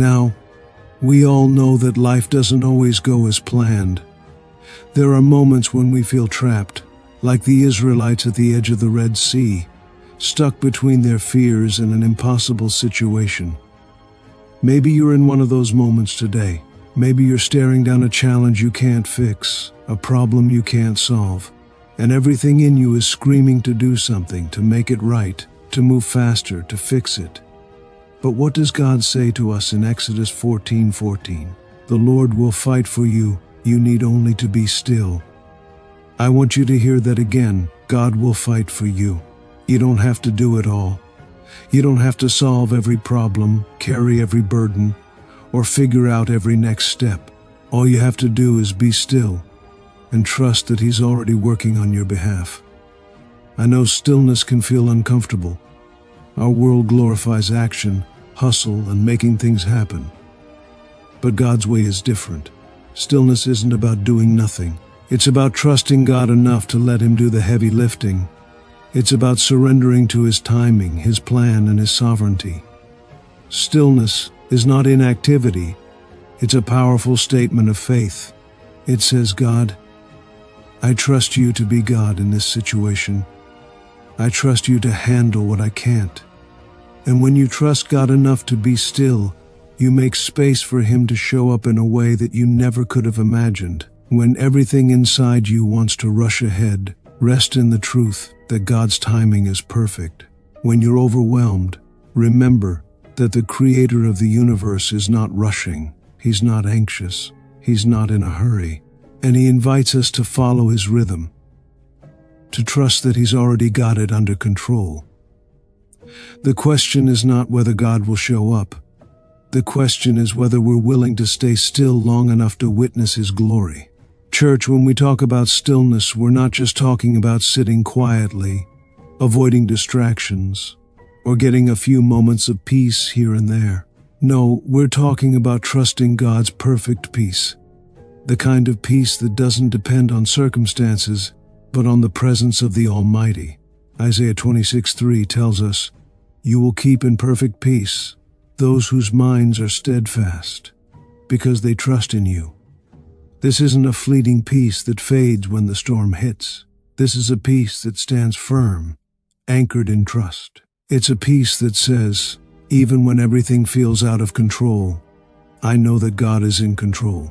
Now, we all know that life doesn't always go as planned. There are moments when we feel trapped, like the Israelites at the edge of the Red Sea, stuck between their fears and an impossible situation. Maybe you're in one of those moments today. Maybe you're staring down a challenge you can't fix, a problem you can't solve, and everything in you is screaming to do something, to make it right, to move faster, to fix it. But what does God say to us in Exodus 14:14? The Lord will fight for you, you need only to be still. I want you to hear that again. God will fight for you. You don't have to do it all. You don't have to solve every problem, carry every burden, or figure out every next step. All you have to do is be still and trust that He's already working on your behalf. I know stillness can feel uncomfortable. Our world glorifies action, hustle, and making things happen. But God's way is different. Stillness isn't about doing nothing. It's about trusting God enough to let Him do the heavy lifting. It's about surrendering to His timing, His plan, and His sovereignty. Stillness is not inactivity. It's a powerful statement of faith. It says, God, I trust you to be God in this situation. I trust you to handle what I can't. And when you trust God enough to be still, you make space for Him to show up in a way that you never could have imagined. When everything inside you wants to rush ahead, rest in the truth that God's timing is perfect. When you're overwhelmed, remember that the Creator of the universe is not rushing. He's not anxious. He's not in a hurry. And He invites us to follow His rhythm, to trust that He's already got it under control. The question is not whether God will show up. The question is whether we're willing to stay still long enough to witness His glory. Church, when we talk about stillness, we're not just talking about sitting quietly, avoiding distractions, or getting a few moments of peace here and there. No, we're talking about trusting God's perfect peace. The kind of peace that doesn't depend on circumstances, but on the presence of the Almighty. Isaiah 26:3 tells us, you will keep in perfect peace those whose minds are steadfast, because they trust in you. This isn't a fleeting peace that fades when the storm hits. This is a peace that stands firm, anchored in trust. It's a peace that says, even when everything feels out of control, I know that God is in control.